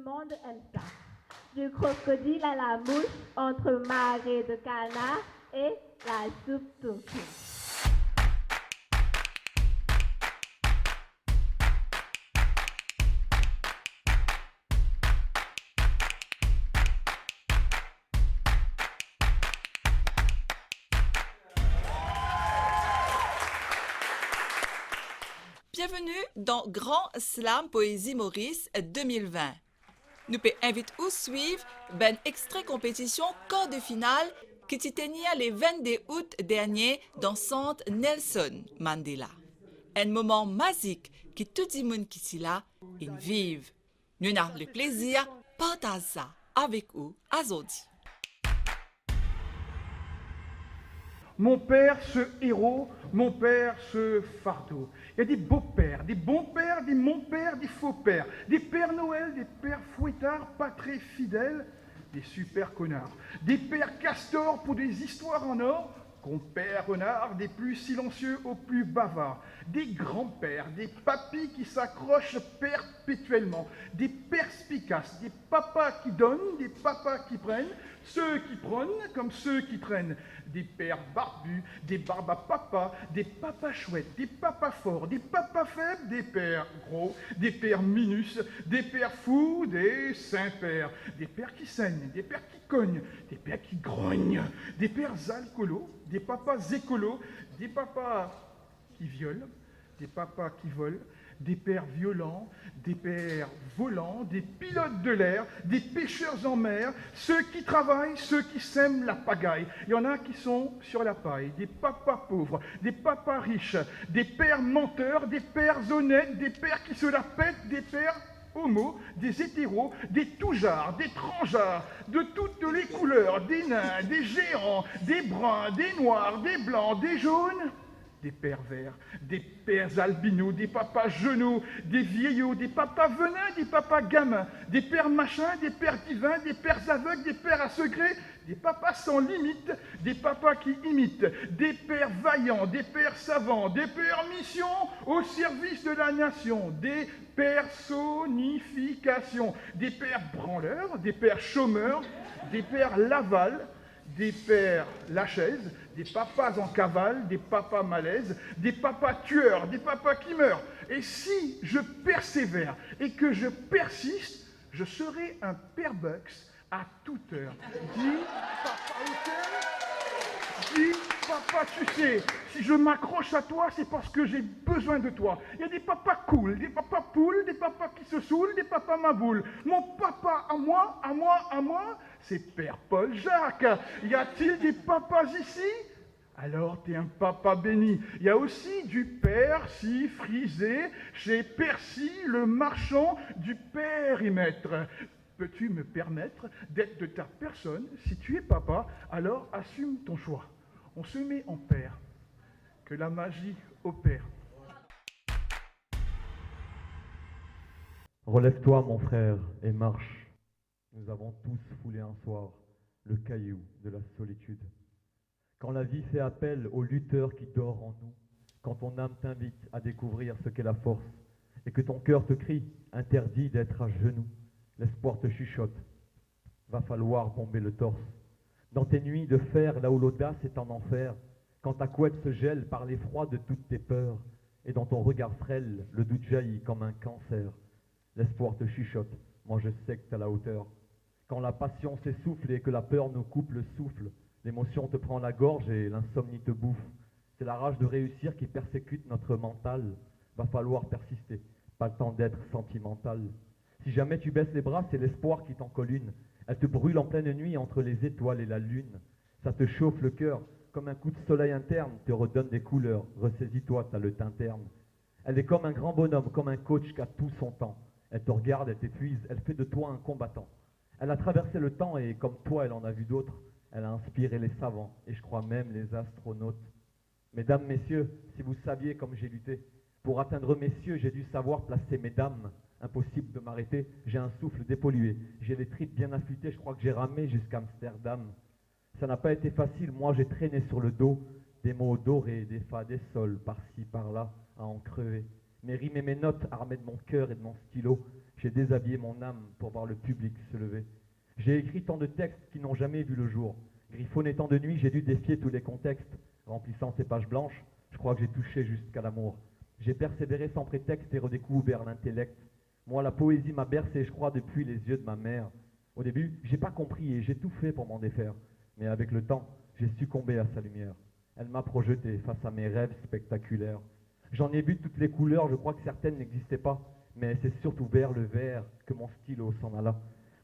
le monde aime ça. Du crocodile à la mouche, entre marée de canard et la soupe turque. Bienvenue dans Grand Slam Poésie Maurice 2020. Nous peut inviter à suivre ben extrait compétition quart de finale qui s'est tenu le 22 août dernier dans Centre Nelson Mandela. Un moment magique que tout le monde qui s'y là in vive. Nous avons le plaisir de partager ça avec vous aujourd'hui. Mon père, ce héros, mon père, ce fardeau. Il y a des beaux-pères, des bons pères, des mon-pères, des faux-pères, des pères Noël, des pères fouettards, pas très fidèles, des super connards, des pères castors pour des histoires en or, compères renards, des plus silencieux aux plus bavards, des grands-pères, des papis qui s'accrochent perpétuellement, des perspicaces, des papas qui donnent, des papas qui prennent, ceux qui prônent comme ceux qui traînent, des pères barbus, des barbes à papa, des papas chouettes, des papas forts, des papas faibles, des pères gros, des pères minus, des pères fous, des saints-pères, des pères qui saignent, des pères qui cognent, des pères qui grognent, des pères alcoolos, des papas écolos, des papas qui violent, des papas qui volent, des pères violents, des pères volants, des pilotes de l'air, des pêcheurs en mer, ceux qui travaillent, ceux qui sèment la pagaille. Il y en a qui sont sur la paille, des papas pauvres, des papas riches, des pères menteurs, des pères honnêtes, des pères qui se la pètent, des pères homo, des hétéros, des toujards, des tranjards, de toutes les couleurs, des nains, des géants, des bruns, des noirs, des blancs, des jaunes, des pères verts, des pères albinos, des papas genoux, des vieillots, des papas venins, des papas gamins, des pères machins, des pères divins, des pères aveugles, des pères à secret, des papas sans limite, des papas qui imitent, des pères vaillants, des pères savants, des pères mission au service de la nation, des personnifications, des pères branleurs, des pères chômeurs, des pères Laval, des pères Lachaise, des papas en cavale, des papas malaises, des papas tueurs, des papas qui meurent. Et si je persévère et que je persiste, je serai un père Bucks à toute heure. Dis, papa hôtel, dis, papa, tu sais, si je m'accroche à toi, c'est parce que j'ai besoin de toi. Il y a des papas cool, des papas poules, des papas qui se saoulent, des papas maboules. Mon papa à moi, à moi, à moi, c'est Père Paul Jacques. Y a-t-il des papas ici? Alors t'es un papa béni. Il y a aussi du persil frisé chez Percy, le marchand du périmètre. Peux-tu me permettre d'être de ta personne? Si tu es papa, alors assume ton choix. On se met en paire. Que la magie opère. Relève-toi, mon frère, et marche. Nous avons tous foulé un soir le caillou de la solitude. Quand la vie fait appel au lutteur qui dort en nous, quand ton âme t'invite à découvrir ce qu'est la force, et que ton cœur te crie, interdit d'être à genoux, l'espoir te chuchote, va falloir bomber le torse. Dans tes nuits de fer, là où l'audace est en enfer, quand ta couette se gèle par l'effroi de toutes tes peurs, et dans ton regard frêle, le doute jaillit comme un cancer, l'espoir te chuchote, moi je sais que t'as la hauteur. Quand la passion s'essouffle et que la peur nous coupe le souffle, l'émotion te prend la gorge et l'insomnie te bouffe. C'est la rage de réussir qui persécute notre mental. Va falloir persister, pas le temps d'être sentimental. Si jamais tu baisses les bras, c'est l'espoir qui t'en colle une. Elle te brûle en pleine nuit entre les étoiles et la lune. Ça te chauffe le cœur, comme un coup de soleil interne, te redonne des couleurs. Ressaisis-toi, t'as le teint terne. Elle est comme un grand bonhomme, comme un coach qui a tout son temps. Elle te regarde, elle t'épuise, elle fait de toi un combattant. Elle a traversé le temps et comme toi, elle en a vu d'autres. Elle a inspiré les savants et je crois même les astronautes. Mesdames, messieurs, si vous saviez comme j'ai lutté, pour atteindre mes cieux, j'ai dû savoir placer mes dames. Impossible de m'arrêter, j'ai un souffle dépollué, j'ai les tripes bien affûtées, je crois que j'ai ramé jusqu'à Amsterdam. Ça n'a pas été facile, moi j'ai traîné sur le dos, des mots dorés, des fa, des sols, par-ci, par-là, à en crever. Mes rimes et mes notes armées de mon cœur et de mon stylo, J'ai déshabillé mon âme pour voir le public se lever. J'ai écrit tant de textes qui n'ont jamais vu le jour. Griffonné tant de nuits, j'ai dû défier tous les contextes. Remplissant ces pages blanches, je crois que j'ai touché jusqu'à l'amour. J'ai persévéré sans prétexte et redécouvert l'intellect. Moi, la poésie m'a bercé, je crois, depuis les yeux de ma mère. Au début, j'ai pas compris et j'ai tout fait pour m'en défaire. Mais avec le temps, j'ai succombé à sa lumière. Elle m'a projeté face à mes rêves spectaculaires. J'en ai vu toutes les couleurs, je crois que certaines n'existaient pas. Mais c'est surtout vers le vert que mon stylo s'en alla.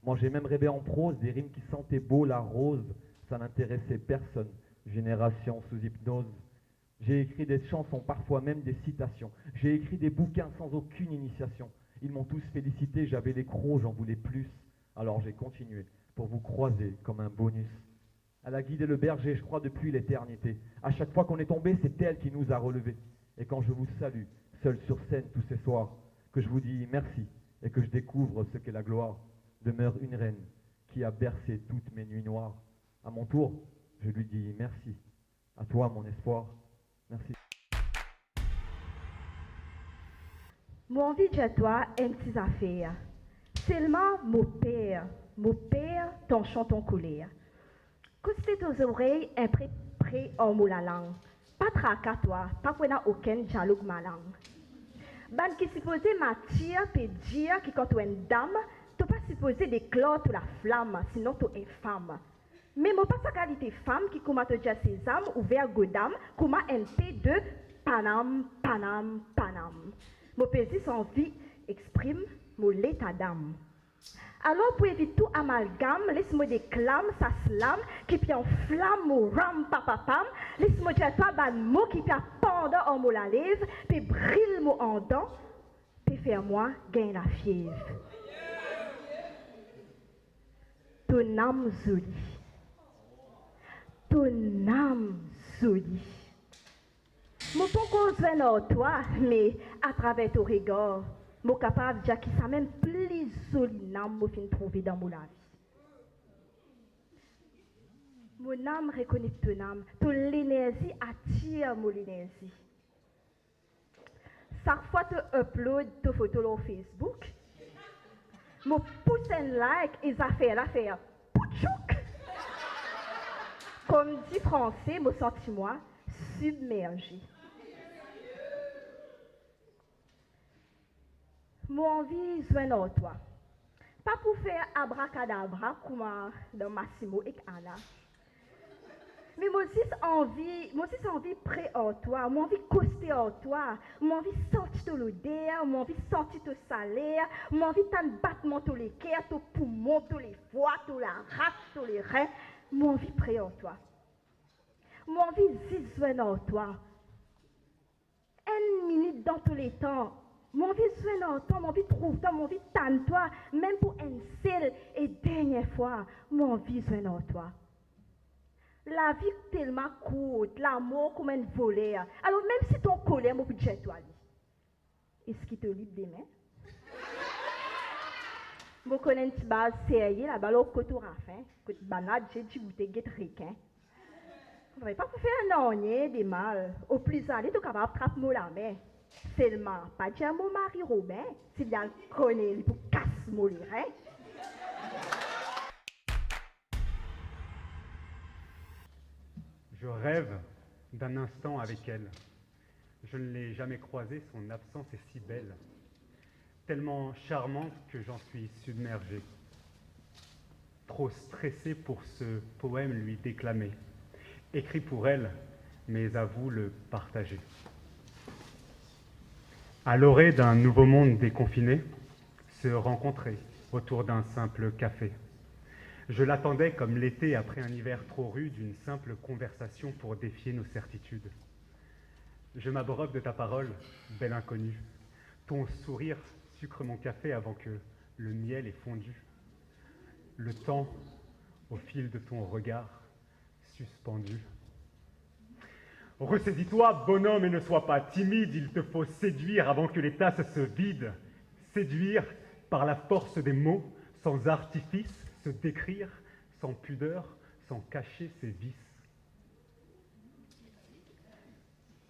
Moi, j'ai même rêvé en prose des rimes qui sentaient beau la rose. Ça n'intéressait personne. Génération sous hypnose. J'ai écrit des chansons, parfois même des citations. J'ai écrit des bouquins sans aucune initiation. Ils m'ont tous félicité, j'avais les crocs, j'en voulais plus. Alors j'ai continué, pour vous croiser comme un bonus. Elle a guidé le berger, je crois, depuis l'éternité. À chaque fois qu'on est tombé, c'est elle qui nous a relevés. Et quand je vous salue, seul sur scène tous ces soirs, que je vous dis merci et que je découvre ce qu'est la gloire, demeure une reine qui a bercé toutes mes nuits noires. À mon tour, je lui dis merci. À toi, mon espoir. Merci. Mon envie de toi, une petite affaire. Seulement mon père, ton chant, ton colère. Couste aux oreilles, un pré en mot la langue. Pas tracas toi, pas pour aucun dialogue ma langue. Ban qui supposé m'attire, peut dire que quand tu es une dame, tu pas supposé déclare la flamme, sinon tu es femme. Mais moi pas sa qualité femme qui comment te dire ses âmes ouvert godam, comment un P2 panam, panam, panam. Mon plaisir sans vie exprime mon l'état d'âme. Alors pour éviter tout amalgame, laisse-moi déclame sa slam qui puis en flamme mon ram papapam, laisse-moi dire toi ban mot qui puis pendant en mot la lève, puis brille mon en dents, puis faire moi gagner la fièvre. Ton âme jolie. Ton âme jolie. Mon pas qu'on en toi, mais à travers ton regard, mon capable de dire que ça même plus jolie âme que je trouver dans mon vie. Mon âme reconnaît ton âme, ton l'énergie attire mon énergie. Chaque fois que tu uploads tes photos sur Facebook, mon pouce un like et ça fait l'affaire. Pouchouk! Comme dit français, mon sentiment submergé. Mon envie joindre en toi. Pas pour faire abracadabra comme dans Massimo et Anna. Mais moi aussi envie près en toi, moi envie coster en toi, moi envie sentir ton odeur, moi envie sentir ton salaire, moi envie t'en battement tous les cœurs, ton poumon, tous les foies, tous la rate, tous les reins, moi envie près en toi. Moi envie zizouer en toi. Une minute dans tous les temps. Mon vie soin en toi, mon vie trouve toi, mon vie tanne toi, même pour une seule et dernière fois, mon vie soin en toi. La vie est tellement courte, l'amour comme un voleur. Alors même si ton colère, mon budget toi, est-ce qu'il te libre des mains? Je connais une petite base sérieuse, la balle au côté rafin, côté banade, j'ai dit goûter guette requin. Vous ne pas pour faire un ornier des mal. Au plus aller, tu es capable de frapper la main. Seulement, pas dire mon mari Robin, s'il y a le connaît, il faut casser mon rein. Je rêve d'un instant avec elle. Je ne l'ai jamais croisée, son absence est si belle, tellement charmante que j'en suis submergé. Trop stressé pour ce poème lui déclamer, écrit pour elle, mais à vous le partager. À l'orée d'un nouveau monde déconfiné, se rencontrer autour d'un simple café. Je l'attendais comme l'été après un hiver trop rude, une simple conversation pour défier nos certitudes. Je m'abreuve de ta parole, belle inconnue. Ton sourire sucre mon café avant que le miel ait fondu. Le temps, au fil de ton regard, suspendu. Ressaisis-toi, bonhomme, et ne sois pas timide, il te faut séduire avant que les tasses se vident. Séduire par la force des mots, sans artifice, se décrire, sans pudeur, sans cacher ses vices.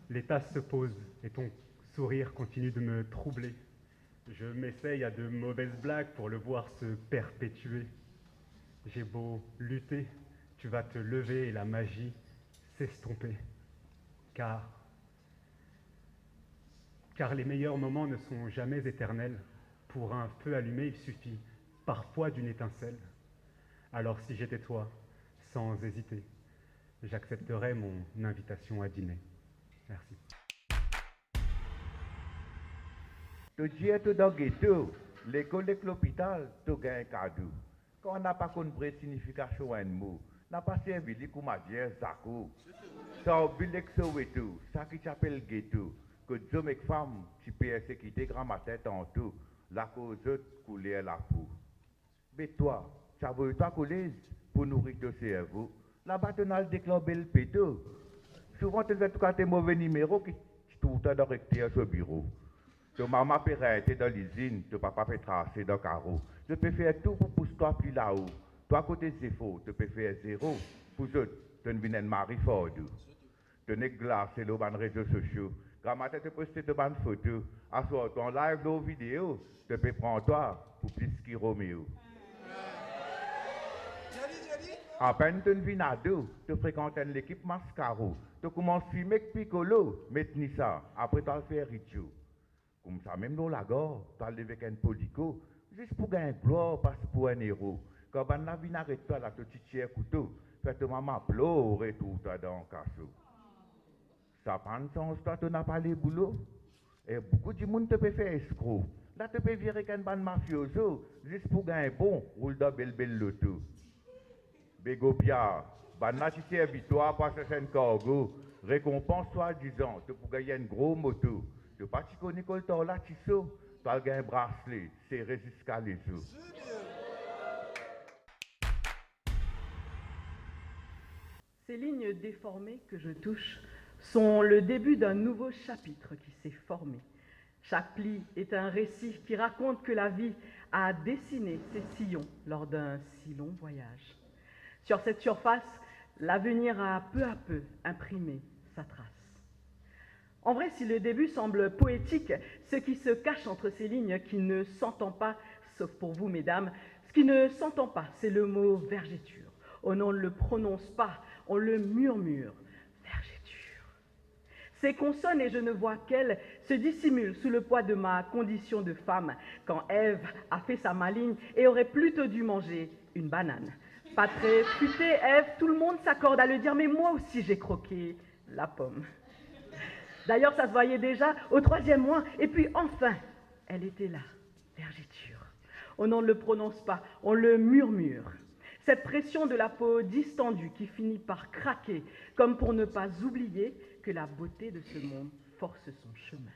Les tasses se posent et ton sourire continue de me troubler. Je m'essaye à de mauvaises blagues pour le voir se perpétuer. J'ai beau lutter, tu vas te lever et la magie s'estomper. Car les meilleurs moments ne sont jamais éternels. Pour un feu allumé, il suffit parfois d'une étincelle. Alors si j'étais toi, sans hésiter, j'accepterais mon invitation à dîner. Merci. Tu dis tout dans le ghetto, l'école et l'hôpital, tu as un cadeau. Quand on n'a pas compris la signification d'un mot, on n'a pas servi les coumadiens, Zako. Ça oublie l'exoweto, ça qui s'appelle ghetto. Que deux hommes et femmes, tu peux quitter grand matin tantôt, la cause de couler à la peau. Mais toi, tu as voulu toi couler pour nourrir ton cerveau. Là-bas, tu as déclaré le péto. Souvent, tu as tes mauvais numéros qui tout le temps recteur sur le bureau. Ton maman peut rester dans l'usine, ton papa peut tracer dans le carreau. Tu peux faire tout pour pousser toi plus là-haut. Toi, côté zéro, tu peux faire zéro. Pour eux, tu ne viens de Marie Ford. Tu n'es glacé dans les réseaux sociaux. Quand matin, tu peux poster de bonnes photos. À soir, ton live dans vidéo, tu peux prendre toi pour plus que Roméo. À peine tu viens à dos, tu fréquentes l'équipe Mascaro. Tu commences à filmer avec Piccolo, maintenant ça. Après, tu vas faire Richo. Comme ça, même dans la gare, tu vas lever avec un polico, juste pour gagner un gloire, parce que pour un héros. Quand tu viens arrêter toi, là, tu tires un couteau, fais ta maman pleurer tout dans le cachot. Ça prend sens, toi, tu n'as pas les boulots. Et beaucoup de monde te peut faire escroc. Là, tu peux virer avec un ban mafioso, juste pour gagner bon, roule dans belle loto. Bégopia, banna si c'est victoire pour un cargo, récompense soi-disant, tu peux gagner une grosse moto. Tu pas tu connais que tu as là, tu sautes, tu as gagné un bracelet, c'est jusqu'à les os. Ces lignes déformées que je touche sont le début d'un nouveau chapitre qui s'est formé. Chaque pli est un récit qui raconte que la vie a dessiné ses sillons lors d'un si long voyage. Sur cette surface, l'avenir a peu à peu imprimé sa trace. En vrai, si le début semble poétique, ce qui se cache entre ces lignes qui ne s'entend pas, sauf pour vous, mesdames, ce qui ne s'entend pas, c'est le mot vergéture. On ne le prononce pas, on le murmure. Vergéture. Ces consonnes, et je ne vois qu'elles, se dissimulent sous le poids de ma condition de femme, quand Ève a fait sa maligne et aurait plutôt dû manger une banane. Pas très futée, Ève, tout le monde s'accorde à le dire, mais moi aussi j'ai croqué la pomme. D'ailleurs, ça se voyait déjà au 3e mois, et puis enfin, elle était là, vergéture. On ne le prononce pas, on le murmure. Cette pression de la peau distendue qui finit par craquer, comme pour ne pas oublier que la beauté de ce monde force son chemin.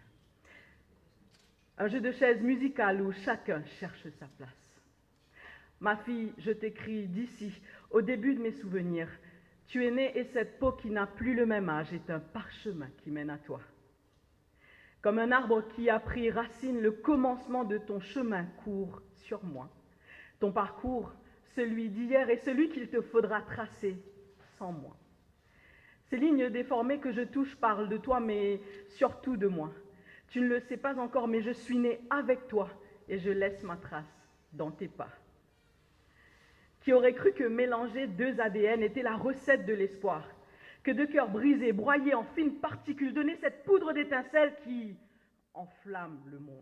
Un jeu de chaises musicales où chacun cherche sa place. Ma fille, je t'écris d'ici, au début de mes souvenirs. Tu es née et cette peau qui n'a plus le même âge est un parchemin qui mène à toi. Comme un arbre qui a pris racine, le commencement de ton chemin court sur moi. Ton parcours, celui d'hier et celui qu'il te faudra tracer sans moi. Ces lignes déformées que je touche parlent de toi, mais surtout de moi. Tu ne le sais pas encore, mais je suis née avec toi et je laisse ma trace dans tes pas. Qui aurait cru que mélanger 2 ADN était la recette de l'espoir, que 2 cœurs brisés, broyés en fines particules, donnaient cette poudre d'étincelles qui enflamme le monde.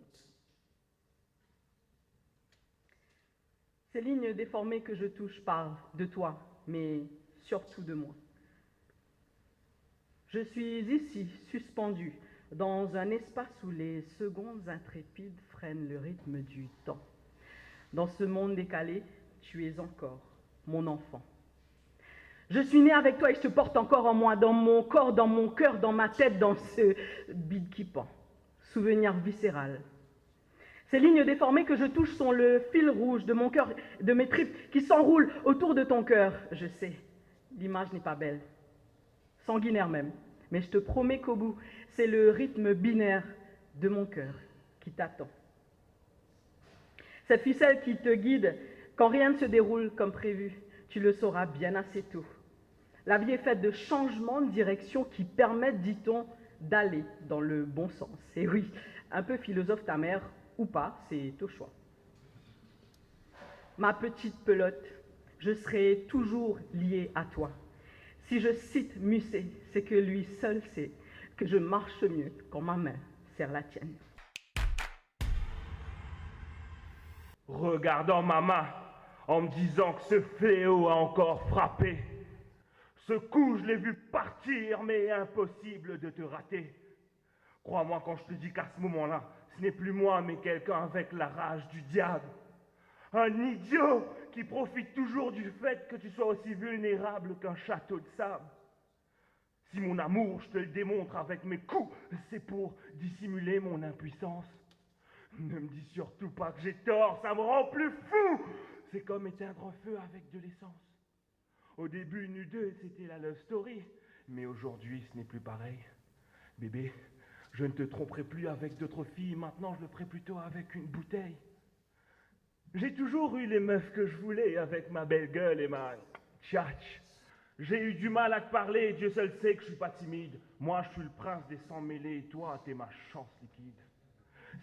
Ces lignes déformées que je touche parlent de toi, mais surtout de moi. Je suis ici, suspendue, dans un espace où les secondes intrépides freinent le rythme du temps. Dans ce monde décalé, tu es encore mon enfant. Je suis née avec toi et je te porte encore en moi, dans mon corps, dans mon cœur, dans ma tête, dans ce bide qui pend. Souvenir viscéral. Ces lignes déformées que je touche sont le fil rouge de mon cœur, de mes tripes qui s'enroulent autour de ton cœur. Je sais, l'image n'est pas belle, sanguinaire même, mais je te promets qu'au bout, c'est le rythme binaire de mon cœur qui t'attend. Cette ficelle qui te guide, quand rien ne se déroule comme prévu, tu le sauras bien assez tôt. La vie est faite de changements de direction qui permettent, dit-on, d'aller dans le bon sens. Et oui, un peu philosophe ta mère, ou pas, c'est au choix. Ma petite pelote, je serai toujours liée à toi. Si je cite Musset, c'est que lui seul sait que je marche mieux quand ma main serre la tienne. Regardant ma main, en me disant que ce fléau a encore frappé. Ce coup, je l'ai vu partir, mais impossible de te rater. Crois-moi quand je te dis qu'à ce moment-là, ce n'est plus moi, mais quelqu'un avec la rage du diable. Un idiot qui profite toujours du fait que tu sois aussi vulnérable qu'un château de sable. Si mon amour, je te le démontre avec mes coups, c'est pour dissimuler mon impuissance. Ne me dis surtout pas que j'ai tort, ça me rend plus fou. C'est comme éteindre un feu avec de l'essence. Au début, nous deux, c'était la love story. Mais aujourd'hui, ce n'est plus pareil. Bébé, je ne te tromperai plus avec d'autres filles. Maintenant, je le ferai plutôt avec une bouteille. J'ai toujours eu les meufs que je voulais avec ma belle gueule et ma tchatch. J'ai eu du mal à te parler, Dieu seul sait que je suis pas timide. Moi, je suis le prince des sans-mêlés et toi, t'es ma chance liquide.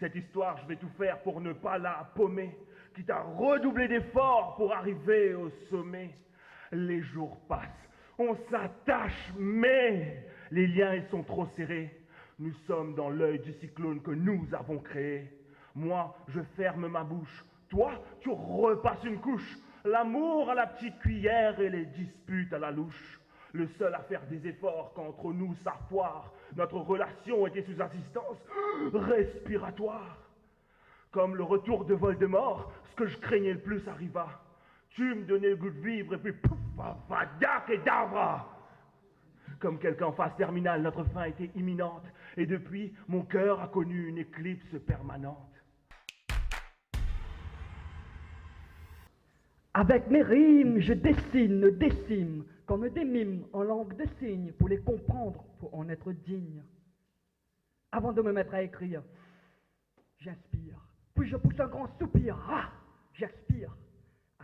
Cette histoire, je vais tout faire pour ne pas la paumer, quitte à redoubler d'efforts pour arriver au sommet. Les jours passent, on s'attache, mais les liens, ils sont trop serrés. Nous sommes dans l'œil du cyclone que nous avons créé. Moi, je ferme ma bouche. Toi, tu repasses une couche. L'amour à la petite cuillère et les disputes à la louche. Le seul à faire des efforts quand entre nous ça foire. Notre relation était sous assistance respiratoire. Comme le retour de Voldemort, ce que je craignais le plus arriva. Tu me donnais le goût de vivre et puis pouf, avada kedavra. Comme quelqu'un en phase terminale, notre fin était imminente. Et depuis, mon cœur a connu une éclipse permanente. Avec mes rimes, je dessine, décime, comme des mimes en langue de signes, pour les comprendre, pour en être digne. Avant de me mettre à écrire, j'inspire, puis je pousse un grand soupir, ah, j'expire.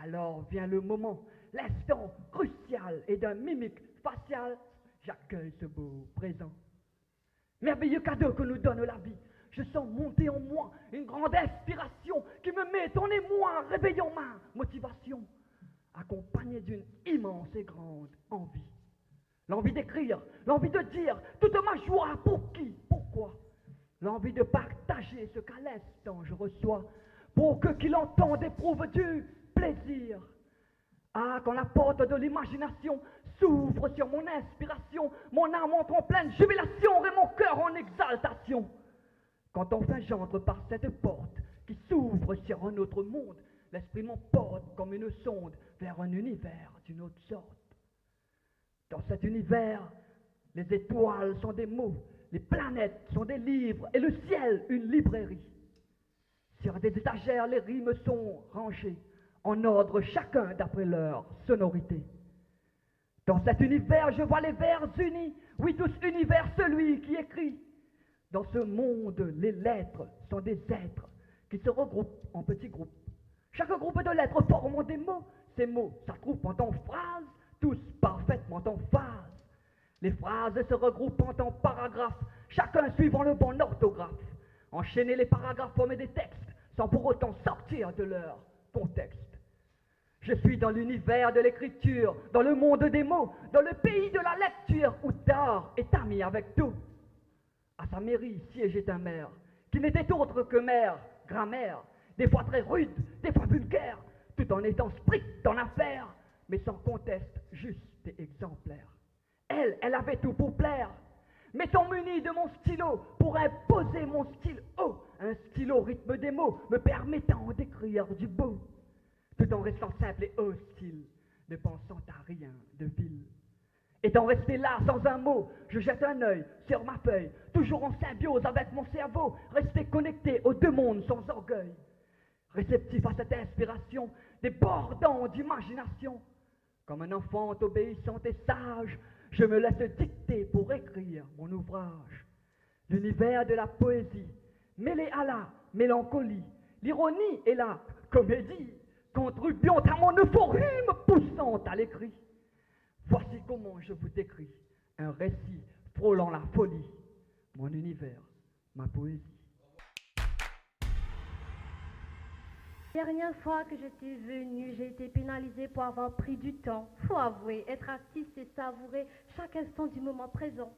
Alors vient le moment, l'instant crucial, et d'un mimique facial, j'accueille ce beau présent. Merveilleux cadeau que nous donne la vie. Je sens monter en moi une grande inspiration qui me met en émoi, réveillant ma motivation, accompagnée d'une immense et grande envie. L'envie d'écrire, l'envie de dire toute ma joie, pour qui, pourquoi. L'envie de partager ce qu'à l'instant je reçois, pour que qui l'entende éprouve du plaisir. Ah, quand la porte de l'imagination s'ouvre sur mon inspiration, mon âme entre en pleine jubilation et mon cœur en exaltation. Quand enfin j'entre par cette porte qui s'ouvre sur un autre monde, l'esprit m'emporte comme une sonde vers un univers d'une autre sorte. Dans cet univers, les étoiles sont des mots, les planètes sont des livres et le ciel une librairie. Sur des étagères, les rimes sont rangées en ordre chacun d'après leur sonorité. Dans cet univers, je vois les vers unis, oui tous univers, celui qui écrit. Dans ce monde, les lettres sont des êtres qui se regroupent en petits groupes. Chaque groupe de lettres formant des mots. Ces mots s'attroupent en phrases, tous parfaitement en phase. Les phrases se regroupent en paragraphes, chacun suivant le bon orthographe. Enchaîner les paragraphes former des textes, sans pour autant sortir de leur contexte. Je suis dans l'univers de l'écriture, dans le monde des mots, dans le pays de la lecture, où d'art est ami avec tout. À sa mairie siégeait un maire, qui n'était autre que maire, grammaire, des fois très rude, des fois vulgaire, tout en étant strict en affaires, mais sans conteste, juste et exemplaire. Elle avait tout pour plaire, m'étant muni de mon stylo pour imposer mon style haut, un stylo rythme des mots me permettant d'écrire du beau, tout en restant simple et hostile, ne pensant à rien de vil. Étant resté là sans un mot, je jette un œil sur ma feuille, toujours en symbiose avec mon cerveau, resté connecté aux deux mondes sans orgueil. Réceptif à cette inspiration, débordant d'imagination, comme un enfant obéissant et sage, je me laisse dicter pour écrire mon ouvrage. L'univers de la poésie, mêlé à la mélancolie, l'ironie et la comédie, contribuant à mon euphorie me poussant à l'écrit. Voici comment je vous décris un récit frôlant la folie, mon univers, ma poésie. Dernière fois que j'étais venue, j'ai été pénalisée pour avoir pris du temps. Faut avouer, être artiste, c'est savourer chaque instant du moment présent.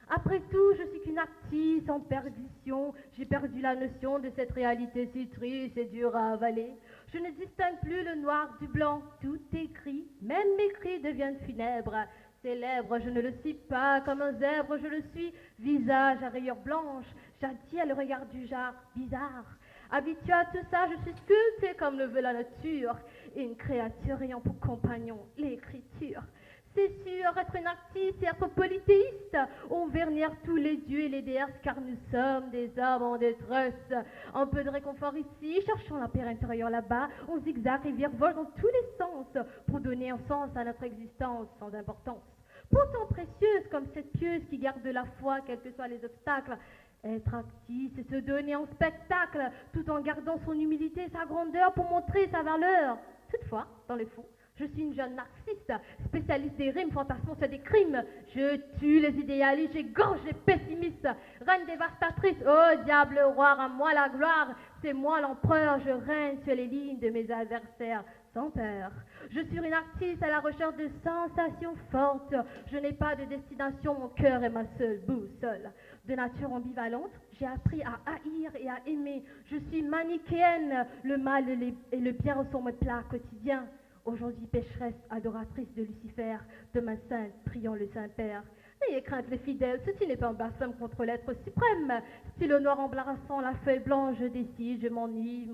Après tout, je suis qu'une artiste en perdition. J'ai perdu la notion de cette réalité si triste et dure à avaler. Je ne distingue plus le noir du blanc. Tout est gris, même mes cris deviennent funèbres. Célèbre, je ne le suis pas comme un zèbre, je le suis. Visage à rayures blanches, j'attire le regard du genre bizarre. Habitué à tout ça, je suis sculptée comme le veut la nature, et une créature ayant pour compagnon l'écriture. C'est sûr, être une artiste et être polythéiste, on vernir tous les dieux et les déesses, car nous sommes des hommes en détresse. Un peu de réconfort ici, cherchons la paix intérieure là-bas, on zigzague et virevolte dans tous les sens, pour donner un sens à notre existence sans importance. Pourtant précieuse comme cette pieuse qui garde la foi, quels que soient les obstacles. Être artiste, c'est se donner en spectacle, tout en gardant son humilité et sa grandeur pour montrer sa valeur. Toutefois, dans le fond, je suis une jeune narcisse, spécialiste des rimes, fantasmons sur des crimes. Je tue les idéalistes, j'égorge les pessimistes. Reine dévastatrice, oh diable roi, à moi la gloire. C'est moi l'empereur, je règne sur les lignes de mes adversaires sans peur. Je suis une artiste à la recherche de sensations fortes. Je n'ai pas de destination, mon cœur est ma seule boussole. De nature ambivalente, j'ai appris à haïr et à aimer. Je suis manichéenne, le mal et le bien sont mes plats quotidiens. Aujourd'hui pécheresse, adoratrice de Lucifer, demain sainte, priant le Saint-Père. N'ayez crainte les fidèles, ceci n'est pas un blasphème contre l'être suprême. Si le noir embarrassant, la feuille blanche, je décide, je m'ennuie,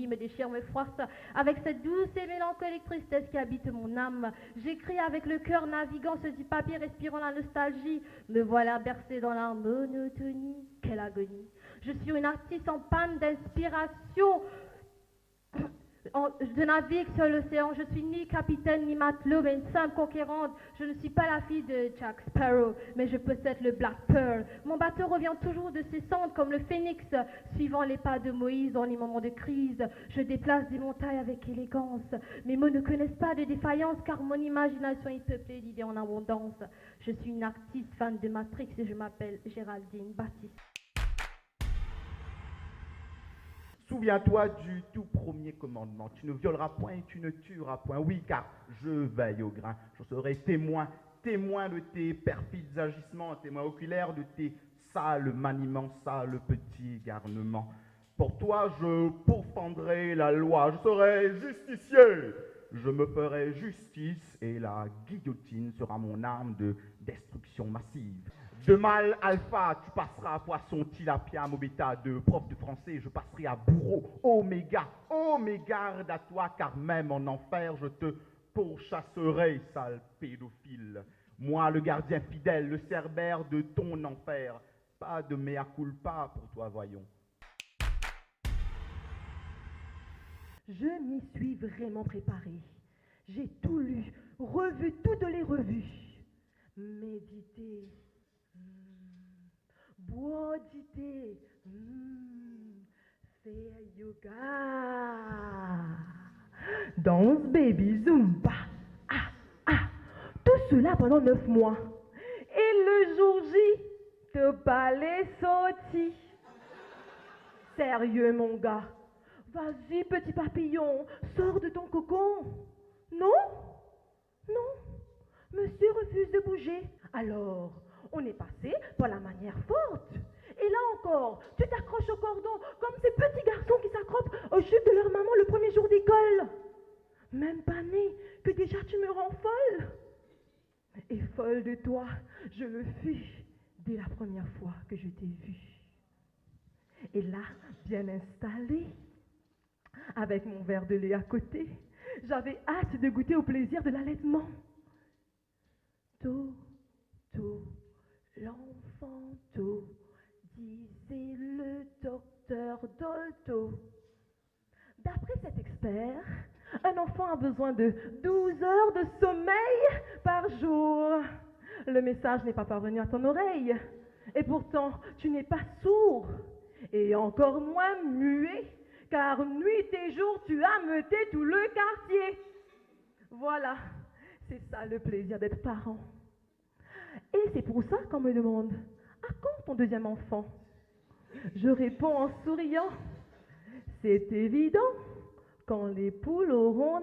me déchire, me froisse. Avec cette douce et mélancolique tristesse qui habite mon âme, j'écris avec le cœur naviguant sur du papier, respirant la nostalgie. Me voilà bercé dans la monotonie, quelle agonie. Je suis une artiste en panne d'inspiration. Je navigue sur l'océan, je suis ni capitaine ni matelot, mais une simple conquérante. Je ne suis pas la fille de Jack Sparrow, mais je possède le Black Pearl. Mon bateau revient toujours de ses cendres comme le phénix, suivant les pas de Moïse dans les moments de crise. Je déplace des montagnes avec élégance. Mes mots ne connaissent pas de défaillance, car mon imagination est peuplée d'idées en abondance. Je suis une artiste fan de Matrix et je m'appelle Géraldine Baptiste. Souviens-toi du tout premier commandement. Tu ne violeras point et tu ne tueras point. Oui, car je veille au grain. Je serai témoin de tes perfides agissements, témoin oculaire de tes sales maniements, sales petits garnements. Pour toi, je pourfendrai la loi. Je serai justicier. Je me ferai justice et la guillotine sera mon arme de destruction massive. De mâle alpha, tu passeras à poisson, tilapia, mobeta, de prof de français, je passerai à bourreau, oméga, garde à toi, car même en enfer, je te pourchasserai, sale pédophile. Moi, le gardien fidèle, le cerbère de ton enfer, pas de mea culpa pour toi, voyons. Je m'y suis vraiment préparée. J'ai tout lu, revu toutes les revues. Méditer. Bouditer, faire yoga, danse baby zumba, tout cela pendant 9 mois. Et le jour J, te balai sorti. Sérieux mon gars, vas-y petit papillon, sors de ton cocon. Non, monsieur refuse de bouger. Alors, on est passé par la manière forte. Et là encore, tu t'accroches au cordon comme ces petits garçons qui s'accrochent aux chutes de leur maman le premier jour d'école. Même pas né, que déjà tu me rends folle. Et folle de toi, je le fus dès la première fois que je t'ai vue. Et là, bien installée, avec mon verre de lait à côté, j'avais hâte de goûter au plaisir de l'allaitement. Tôt, l'enfant tôt, disait le docteur Dolto. D'après cet expert, un enfant a besoin de 12 heures de sommeil par jour. Le message n'est pas parvenu à ton oreille. Et pourtant, tu n'es pas sourd. Et encore moins muet, car nuit et jour, tu as meuté tout le quartier. Voilà, c'est ça le plaisir d'être parent. Et c'est pour ça qu'on me demande, à quand ton deuxième enfant? Je réponds en souriant, c'est évident, quand les poules auront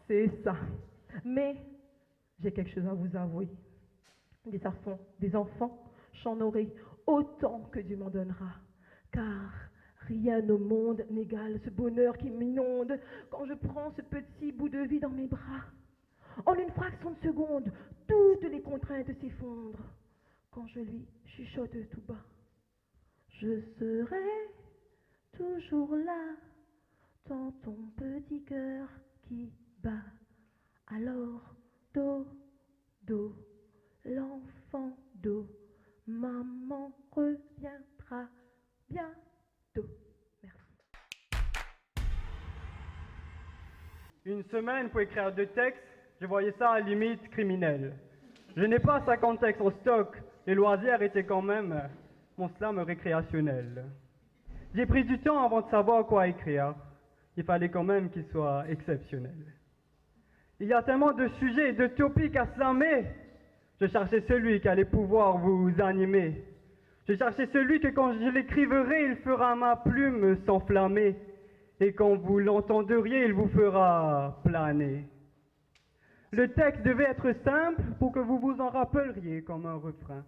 C'est ça. Mais j'ai quelque chose à vous avouer. Des enfants, j'en aurai autant que Dieu m'en donnera. Car rien au monde n'égale ce bonheur qui m'inonde quand je prends ce petit bout de vie dans mes bras. En une fraction de seconde, toutes les contraintes s'effondrent quand je lui chuchote tout bas. Je serai toujours là dans ton petit cœur qui bat. Alors, do, do, l'enfant do, maman reviendra bientôt. Merci. Une semaine pour écrire 2 textes, je voyais ça à la limite criminelle. Je n'ai pas 50 textes en stock, les loisirs étaient quand même mon slam récréationnel. J'ai pris du temps avant de savoir quoi écrire. Il fallait quand même qu'il soit exceptionnel. Il y a tellement de sujets et de topics à slammer. Je cherchais celui qui allait pouvoir vous animer. Je cherchais celui que quand je l'écriverai, il fera ma plume s'enflammer. Et quand vous l'entendriez, il vous fera planer. Le texte devait être simple pour que vous vous en rappelleriez comme un refrain.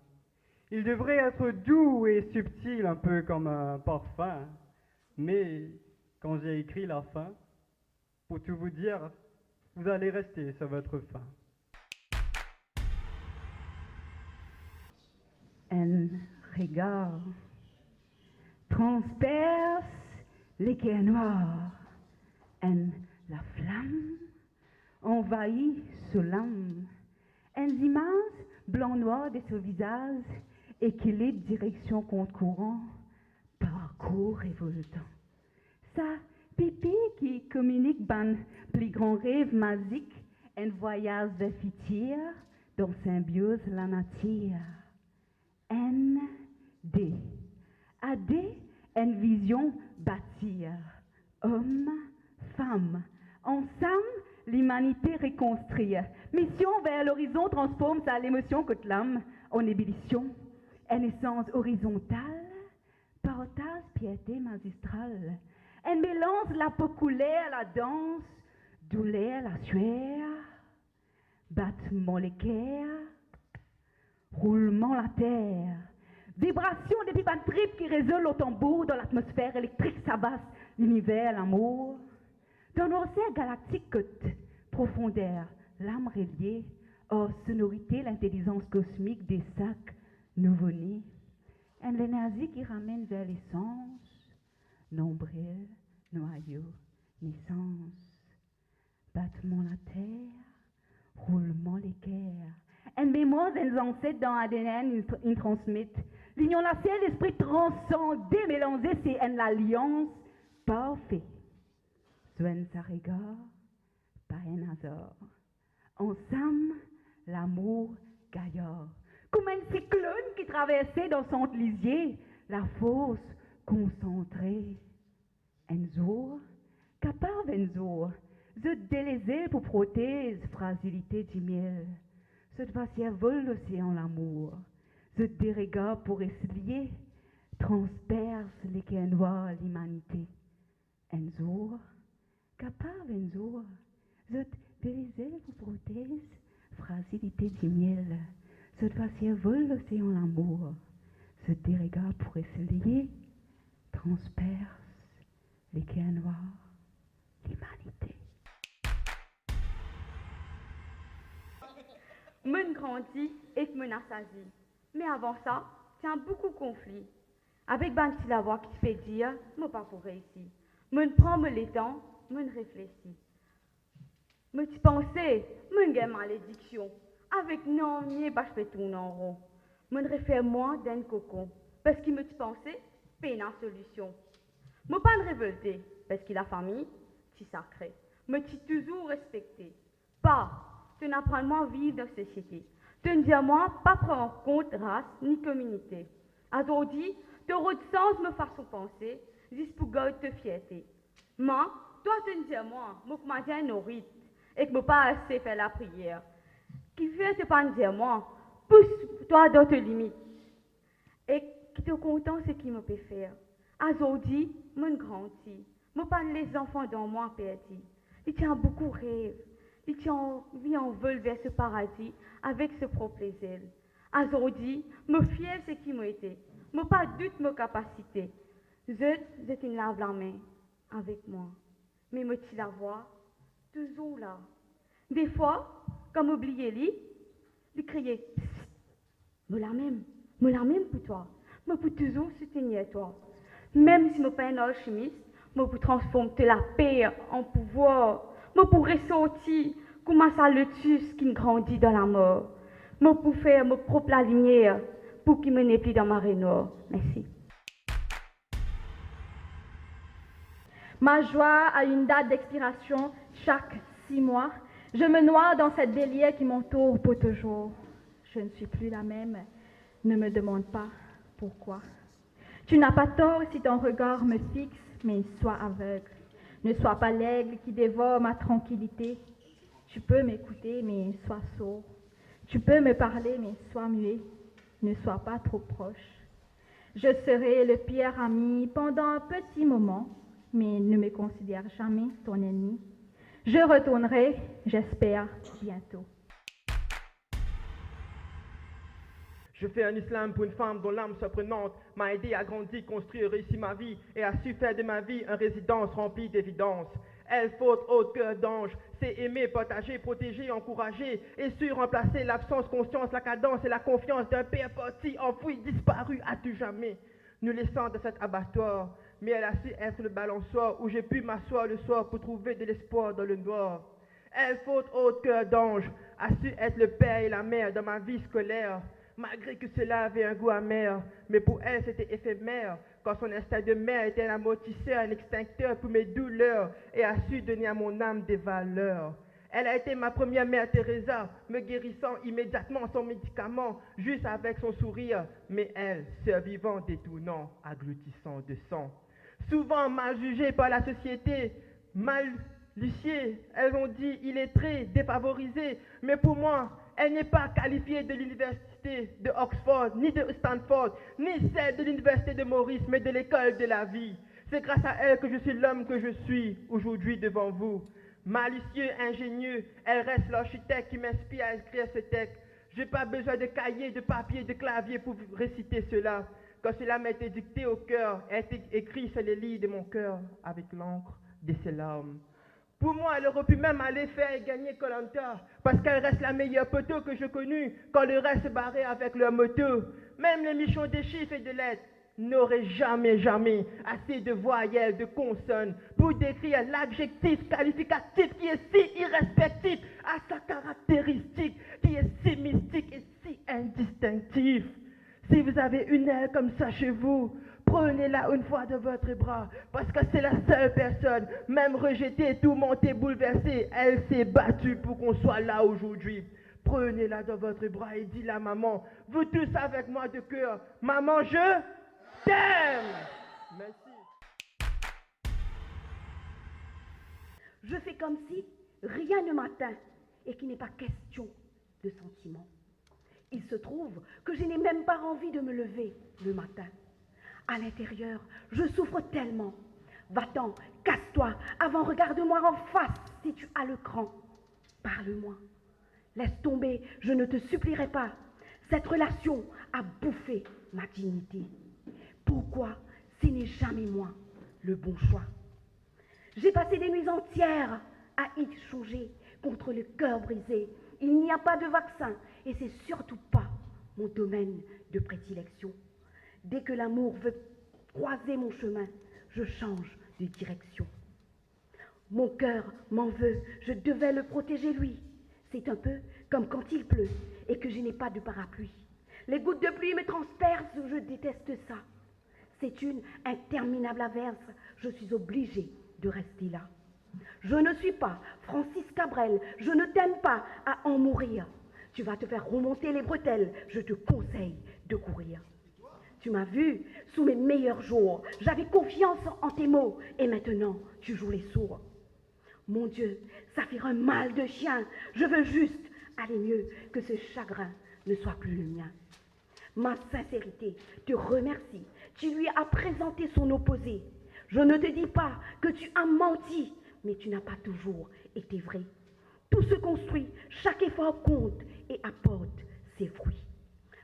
Il devrait être doux et subtil, un peu comme un parfum. Mais quand j'ai écrit la fin, pour tout vous dire, vous allez rester sur votre faim. Un regard transperce l'équerre noir. La flamme envahit ce l'âme. Une image blanc-noir de ce visage, équilibre, direction contre courant, parcours révoltant. Ça, pipi qui communique ban plus grand rêve magique, un voyage vers futur, dans symbiose la nature. N-D. A-D, une vision bâtir. Homme, femme, ensemble, l'humanité reconstruire. Mission vers l'horizon transforme sa l'émotion que l'âme en ébullition. Une essence horizontale, partage piété magistrale. Un mélange la populaire, la danse, douleur, la sueur, battement l'équerre, roulement la terre, vibration des pipanes tripes qui résonnent au tambour dans l'atmosphère électrique s'abasse l'univers, l'amour. Dans l'océan galactique, profondeur, l'âme reliée, hors sonorité, l'intelligence cosmique des sacs nouveau-nés, l'énergie qui ramène vers l'essence, nombril, noyau, naissance, battement la terre, roulement l'équerre, une mémoire des ancêtres dans l'ADN, ils transmettent. L'union nationnelle, l'esprit transcendé, mélangé, c'est une alliance parfaite. Soigne sa regard, pas un hasard. Ensemble, l'amour gaillard. Comme un cyclone qui traversait dans son lisier, la force concentrée. Un jour, capable un jour, je délaisais pour prothèse, fragilité du miel. Cette vassière vole l'océan l'amour. Je dérégare pour essuyer, transperce l'équerre noir l'humanité. Un jour, capable un jour, je délaisais pour prothèse, fragilité du miel. Cette vassière vole l'océan l'amour. Je dérégare pour essuyer, transperce l'équerre noir l'humanité. Mon grandit et mon assasie. Mais avant ça, c'est un beaucoup conflit. Avec ben si la voix qui fait dire, moi pas pour réussir. Mon prend me l'étend, mon réfléchit. Me tu pensais, mon gain malédiction. Avec non, ni pas je fais tourner en rond. Mon réfère moi d'un cocon. Parce qu'il me tu pensais, peine en solution. Moi pas me révolter, parce qu'il a famille, tu sacré. Me tu toujours respecté. Pas. Tu n'apprends moi à vivre dans la société. Tu ne dis à moi pas prendre en compte race ni communauté. Aujourd'hui, tu auras de sens me façon penser, juste pour garder ta fierté. Moi, toi tu ne dis à moi, que je tiens nos rites et que je pas assez faire la prière. Qui fait te pas dire à moi, pousse-toi dans tes limites. Et qui te content ce qu'il me peut faire. Aujourd'hui, mon grandit, Moi, pas les enfants dans moi, Petit. Ils tient beaucoup rêve. Ils tient vie en vol vers ce paradis avec ce propre ailes. Aujourd'hui, me fier ce qui m'a été. Me pas doute mes capacités. Je une lave la main avec moi. Mais me tu la vois toujours là. Des fois, comme oublier lui, il criait, me la même pour toi. Me pour toujours soutenir toi. Même si me pas un alchimiste, me pour transformer la paix en pouvoir. Me pour ressortir comme un salutus qui grandit dans la mort. Me pour faire me propre la lumière pour qu'il me n'ait plus dans ma noire. Merci. Ma joie a une date d'expiration chaque 6 mois. Je me noie dans cette délire qui m'entoure pour toujours. Je ne suis plus la même. Ne me demande pas pourquoi. Tu n'as pas tort si ton regard me fixe, mais sois aveugle. Ne sois pas l'aigle qui dévore ma tranquillité. Tu peux m'écouter, mais sois sourd. Tu peux me parler, mais sois muet. Ne sois pas trop proche. Je serai le pire ami pendant un petit moment, mais ne me considère jamais ton ennemi. Je retournerai, j'espère, bientôt. Je fais un islam pour une femme dont l'âme surprenante m'a aidé à grandir, construire, réussir ma vie et a su faire de ma vie une résidence remplie d'évidence. Elle, faute, haute, cœur d'ange, c'est aimer, partager, protéger, encourager et su remplacer l'absence, conscience, la cadence et la confiance d'un père parti, enfoui, disparu à tout jamais, nous laissant de cet abattoir. Mais elle a su être le balançoire où j'ai pu m'asseoir le soir pour trouver de l'espoir dans le noir. Elle, faute, haute, cœur d'ange, a su être le père et la mère dans ma vie scolaire. Malgré que cela avait un goût amer, mais pour elle c'était éphémère, quand son instinct de mère était un amortisseur, un extincteur pour mes douleurs, et a su donner à mon âme des valeurs. Elle a été ma première mère Teresa, me guérissant immédiatement sans médicament, juste avec son sourire, mais elle, sœur vivante détournant, agglutissant de sang. Souvent mal jugée par la société, mal lissiée, elles ont dit illettrée, défavorisée, mais pour moi, elle n'est pas qualifiée de l'université de Oxford, ni de Stanford, ni celle de l'université de Maurice, mais de l'école de la vie. C'est grâce à elle que je suis l'homme que je suis aujourd'hui devant vous. Malicieux, ingénieux, elle reste l'architecte qui m'inspire à écrire ce texte. Je n'ai pas besoin de cahier, de papier, de clavier pour réciter cela. Quand cela m'a été dicté au cœur, a été écrit sur les lits de mon cœur avec l'encre de ses larmes. Pour moi, elle aurait pu même aller faire et gagner Koh-Lanta, parce qu'elle reste la meilleure poteau que je connue, quand le reste se barrait avec leur moto. Même les michons de chiffres et de lettres n'auraient jamais assez de voyelles, de consonnes, pour décrire l'adjectif qualificatif qui est si irrespectif à sa caractéristique, qui est si mystique et si indistinctif. Si vous avez une aile comme ça chez vous, prenez-la une fois de votre bras, parce que c'est la seule personne, même rejetée, tourmentée, bouleversée, elle s'est battue pour qu'on soit là aujourd'hui. Prenez-la dans votre bras et dis-la, maman, vous tous avec moi de cœur, maman, je t'aime. Merci. Je fais comme si rien ne m'atteint et qu'il n'est pas question de sentiments. Il se trouve que je n'ai même pas envie de me lever le matin. À l'intérieur, je souffre tellement. Va-t'en, casse-toi, avant regarde-moi en face si tu as le cran. Parle-moi. Laisse tomber, je ne te supplierai pas. Cette relation a bouffé ma dignité. Pourquoi ce n'est jamais moi le bon choix? J'ai passé des nuits entières à y changer contre le cœur brisé. Il n'y a pas de vaccin et c'est surtout pas mon domaine de prédilection. Dès que l'amour veut croiser mon chemin, je change de direction. Mon cœur m'en veut, je devais le protéger lui. C'est un peu comme quand il pleut et que je n'ai pas de parapluie. Les gouttes de pluie me transpercent, je déteste ça. C'est une interminable averse, je suis obligée de rester là. Je ne suis pas Francis Cabrel, je ne t'aime pas à en mourir. Tu vas te faire remonter les bretelles, je te conseille de courir. Tu m'as vu sous mes meilleurs jours, j'avais confiance en tes mots, et maintenant tu joues les sourds. Mon Dieu, ça fait un mal de chien, je veux juste aller mieux, que ce chagrin ne soit plus le mien. Ma sincérité te remercie, tu lui as présenté son opposé. Je ne te dis pas que tu as menti, mais tu n'as pas toujours été vrai. Tout se construit, chaque effort compte et apporte ses fruits.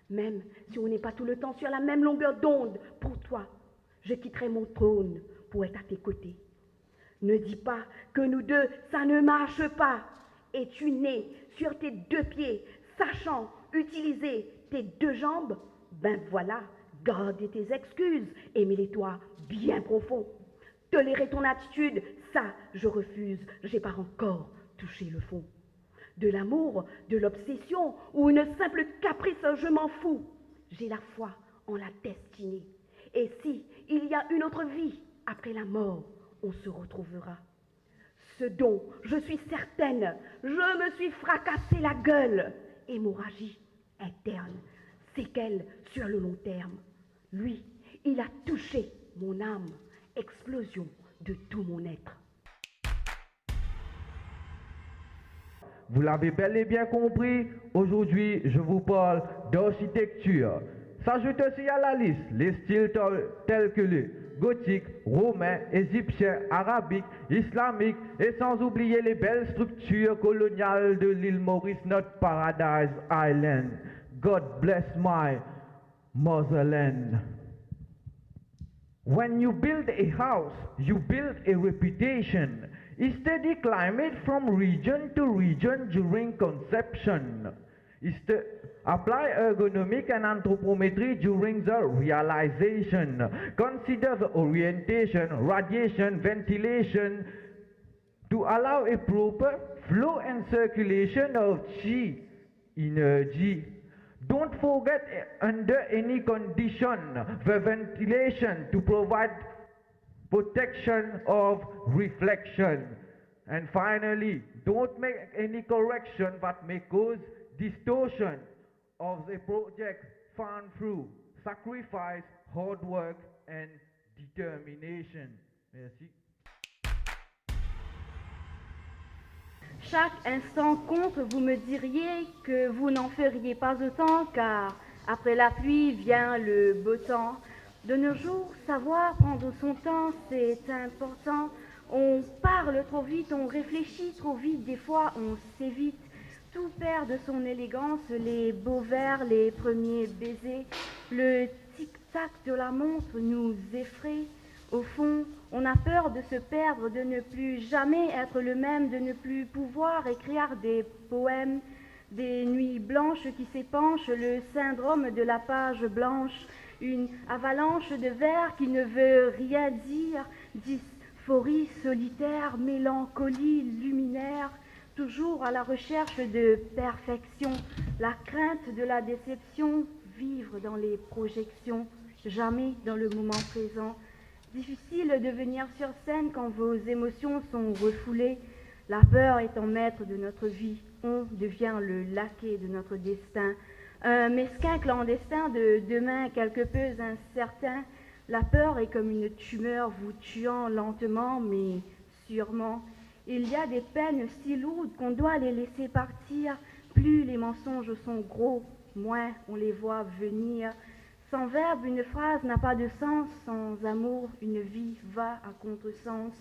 Même si on n'est pas tout le temps sur la même longueur d'onde, pour toi, je quitterai mon trône pour être à tes côtés. Ne dis pas que nous deux, ça ne marche pas. Es-tu né sur tes deux pieds, sachant utiliser tes deux jambes? Ben voilà, garde tes excuses et mets-les-toi bien profond. Tolérer ton attitude, ça, je refuse, j'ai pas encore touché le fond. De l'amour, de l'obsession ou une simple caprice, je m'en fous. J'ai la foi en la destinée. Et si il y a une autre vie après la mort, on se retrouvera. Ce dont je suis certaine, je me suis fracassé la gueule. Hémorragie interne, séquelle sur le long terme. Lui, il a touché mon âme, explosion de tout mon être. Vous l'avez bel et bien compris, aujourd'hui je vous parle d'architecture. S'ajoute aussi à la liste les styles tels que le gothique, romain, égyptien, arabique, islamique et sans oublier les belles structures coloniales de l'île Maurice, notre Paradise Island. God bless my motherland. When you build a house, you build a reputation. Study climate from region to region during conception. Apply ergonomic and anthropometry during the realization. Consider the orientation, radiation, ventilation to allow a proper flow and circulation of chi, energy. Don't forget under any condition the ventilation to provide protection of reflection. And finally, don't make any correction that may cause distortion of the project found through sacrifice, hard work and determination. Merci. Chaque instant compte, vous me diriez que vous n'en feriez pas autant, car après la pluie vient le beau temps. De nos jours, savoir prendre son temps, c'est important. On parle trop vite, on réfléchit trop vite, des fois on s'évite. Tout perd de son élégance, les beaux vers, les premiers baisers. Le tic-tac de la montre nous effraie. Au fond, on a peur de se perdre, de ne plus jamais être le même, de ne plus pouvoir écrire des poèmes, des nuits blanches qui s'épanchent, le syndrome de la page blanche, une avalanche de vers qui ne veut rien dire, dysphorie solitaire, mélancolie luminaire, toujours à la recherche de perfection, la crainte de la déception, vivre dans les projections, jamais dans le moment présent. Difficile de venir sur scène quand vos émotions sont refoulées. La peur étant maître de notre vie, on devient le laquais de notre destin. Un mesquin clandestin de demain quelque peu incertain. La peur est comme une tumeur vous tuant lentement mais sûrement. Il y a des peines si lourdes qu'on doit les laisser partir. Plus les mensonges sont gros, moins on les voit venir. Sans verbe, une phrase n'a pas de sens. Sans amour, une vie va à contresens.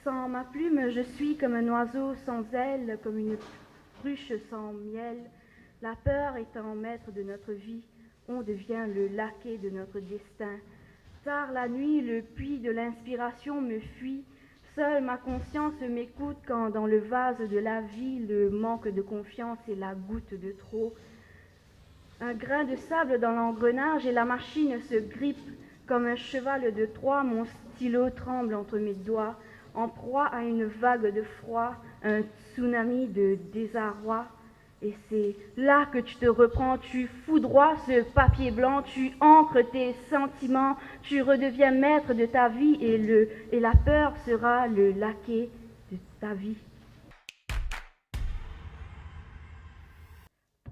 Sans ma plume, je suis comme un oiseau sans aile, comme une cruche sans miel. La peur étant maître de notre vie, on devient le laquais de notre destin. Tard la nuit, le puits de l'inspiration me fuit. Seule ma conscience m'écoute quand dans le vase de la vie, le manque de confiance est la goutte de trop. Un grain de sable dans l'engrenage et la machine se grippe. Comme un cheval de Troie, mon stylo tremble entre mes doigts, en proie à une vague de froid, un tsunami de désarroi. Et c'est là que tu te reprends, tu foudroies ce papier blanc, tu ancres tes sentiments, tu redeviens maître de ta vie et la peur sera le laquais de ta vie.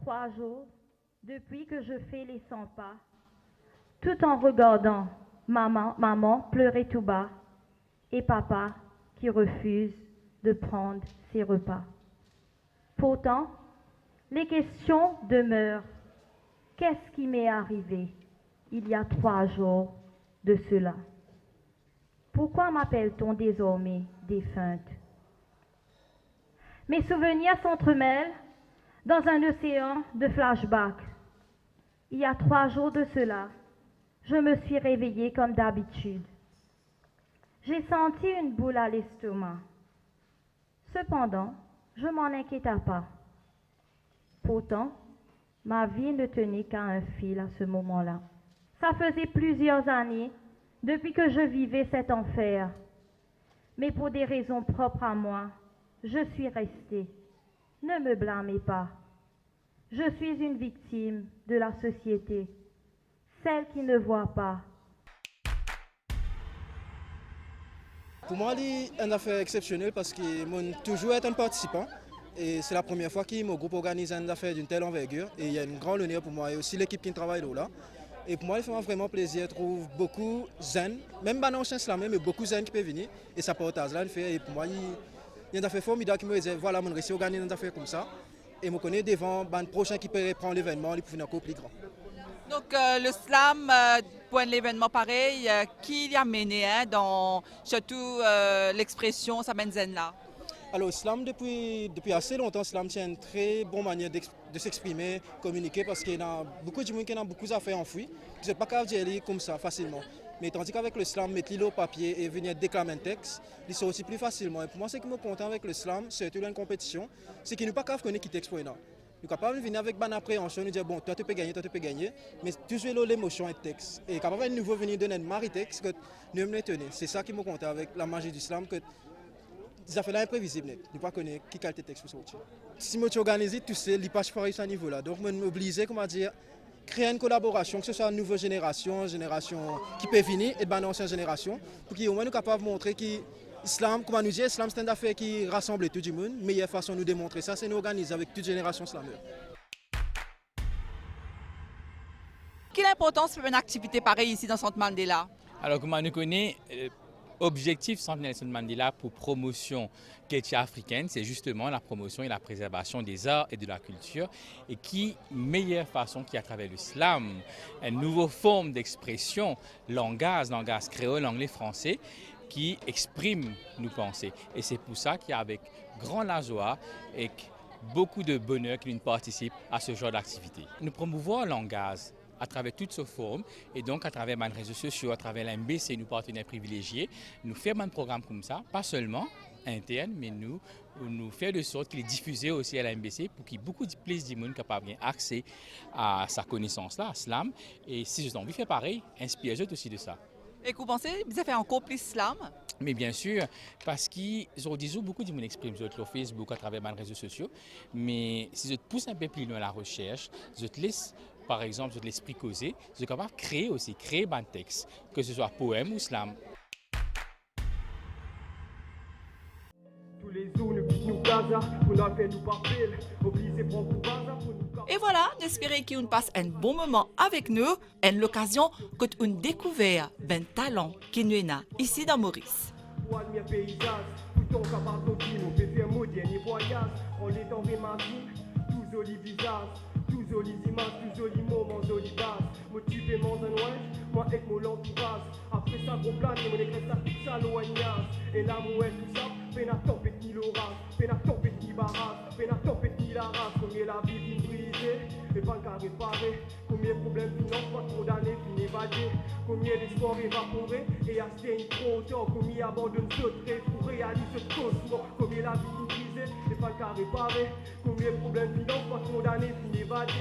3 jours depuis que je fais les 100 pas, tout en regardant maman pleurer tout bas et papa qui refuse de prendre ses repas. Pourtant, les questions demeurent. Qu'est-ce qui m'est arrivé il y a 3 jours de cela? Pourquoi m'appelle-t-on désormais défunte? Mes souvenirs s'entremêlent dans un océan de flashbacks. Il y a 3 jours de cela, je me suis réveillée comme d'habitude. J'ai senti une boule à l'estomac. Cependant, je m'en inquiétais pas. Pourtant, ma vie ne tenait qu'à un fil à ce moment-là. Ça faisait plusieurs années depuis que je vivais cet enfer. Mais pour des raisons propres à moi, je suis restée. Ne me blâmez pas. Je suis une victime de la société, celle qui ne voit pas. Pour moi, c'est une affaire exceptionnelle parce que j'ai toujours été un participant. Et c'est la première fois que mon groupe organise une affaire d'une telle envergure. Et il y a une grande honneur pour moi et aussi l'équipe qui travaille là. Et pour moi, il fait vraiment plaisir. Je trouve beaucoup de jeunes, même pas anciens slamés, mais beaucoup de jeunes qui peuvent venir. Et ça partage là. Et pour moi, il y a une affaire formidable qui me dit voilà, je réussi à organiser une affaire comme ça. Et je connais devant le prochain qui peut reprendre l'événement, il peut venir encore plus grand. Donc le slam, pour un événement pareil, qui l'y a mené dans surtout l'expression Sabenzen là? Alors, slam, depuis assez longtemps, slam c'est une très bonne manière de s'exprimer, communiquer, parce qu'il y a beaucoup de gens qui ont beaucoup d'affaires enfouies, qui ne sont pas capables d'y aller comme ça facilement. Mais tandis qu'avec le slam, mettre l'île au papier et venir déclamer un texte, ils sont aussi plus facilement. Et pour moi, ce qui me content avec le slam, surtout dans une compétition, c'est qu'il n'est pas capable de connaître qui texte pour nous. Nous sommes capables de venir avec une appréhension, nous dire bon, toi tu peux gagner, mais toujours l'émotion et le texte. Et capable de nouveau venir donner un mari-texte que nous me tenir. C'est ça qui me content avec la magie du slam. Ça fait l'imprévisible, ne pas connaître qui qualité texte pour sortir. Si je organise tout ça, il n'y a pas de à ce niveau-là. Donc, je suis obligé, comment dire, créer une collaboration, que ce soit une nouvelle génération qui peut venir et une ancienne génération, pour qu'au moins nous capables de montrer que l'islam, comment nous dire, l'islam c'est une affaire qui rassemble tout le monde. La meilleure façon de nous démontrer ça, c'est de nous organiser avec toute génération islamiste. Quelle importance pour une activité pareille ici dans Centre Mandela? Alors, comment nous connaît Objectif Centre Nelson Mandela pour promotion culture africaine, c'est justement la promotion et la préservation des arts et de la culture. Et qui meilleure façon qu'à travers l'islam, une nouvelle forme d'expression, langage créole, anglais, français, qui exprime nos pensées. Et c'est pour ça qu'il y a avec grand joie et beaucoup de bonheur qui nous participent à ce genre d'activité. Nous promouvons le langage à travers toutes ces formes et donc à travers les réseaux sociaux, à travers l'MBC, nos partenaires privilégiés, nous faisons un programme comme ça, pas seulement interne, mais nous faisons de sorte qu'il est diffusé aussi à la MBC pour qu'il y ait beaucoup de plaisir de monde capable d'avoir accès à sa connaissance-là, à slam. Et si je envie de faire pareil, inspirez-vous aussi de ça. Et vous pensez que vous avez fait encore plus slam? Mais bien sûr, parce qu'ils ont dit beaucoup de monde exprime sur Facebook à travers les réseaux sociaux, mais si je te pousse un peu plus loin la recherche, je te laisse par exemple, de l'esprit causé, je suis capable de créer un texte, que ce soit poème ou slam. Et voilà, j'espère qu'on passe un bon moment avec nous, une occasion que on découvre un talent qui nous est ici dans Maurice. Tous jolis images, tous jolis moments, jolis bases. Motivé mon enouage, moi avec mon l'entourage. Après ça, gros plan, mon écrit ça fixe à l'oignage. Et l'amour est tout ça, peine à tempête ni l'orage, peine à tempête ni barrage, peine à tempête ni la race. Combien la vie vient brisée, et pas qu'à réparer. Combien de problèmes finance, pas trop d'années, fin évadé. Combien d'espoirs évaporés, et asteignent trop tard. Combien abandonnent ce trait pour réaliser ce cosmos. Combien la vie vient brisée, et pas qu'à réparer. Combien de problèmes finance, pas trop d'années, fin évadé.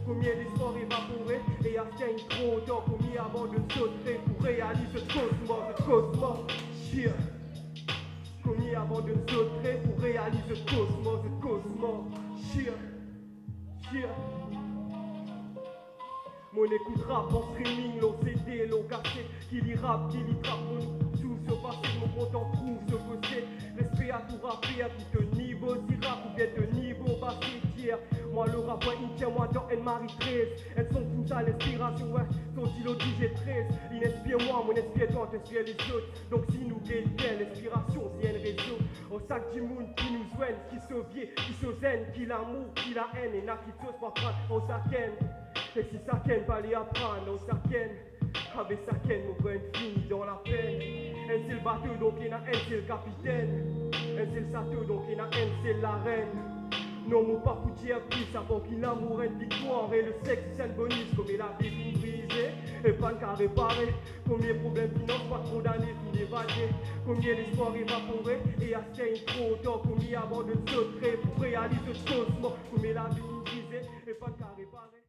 Combien d'espoirs évaporés, et asteignent trop tard. Combien abandonnent ce trait pour réaliser ce cosmos, yeah. Combien abandonnent ce trait pour réaliser ce cosmos, yeah. Mon écoute rap en streaming, l'on CD, l'on cassé, qui lit rap, qui lit trap, mon sous ce passé, mon compte en trouve ce fossé. Respect à tout rapper, à tout niveau, si rap ou bien de niveau passé tiers. Moi le rap, ouais, il tient moi dans une Marie 13. Elles sont toutes à l'inspiration, ouais, son stylo DJ 13. Il inspire moi, mon inspire toi, t'inspire les autres. Donc si nous gagnons l'inspiration, c'est un réseau. Au sac du monde qui nous soigne, qui sauvier, qui se zen, qui l'amour, qui la haine, et n'a qui chose pas prendre au saken. Et si ça ken, pas les apprendre, au saken. Avec ça ken, mon brain fini dans la peine. Un c'est le bateau, donc il y en a un, c'est le capitaine. Un c'est le château, donc il y en a un, c'est la reine. Non, mon pas foutu à plus, avant qu'il amour une victoire. Et le sexe, c'est un bonus, comme il a des vignes brisées. Et pas de cas réparé. Combien de problèmes finance, pas trop d'années, fini évadé. Combien d'espoir évaporé, et à ce qu'il trop autant. Combien avant de sauter pour réaliser autre chose. Combien la vie brisée, et pas de cas réparé.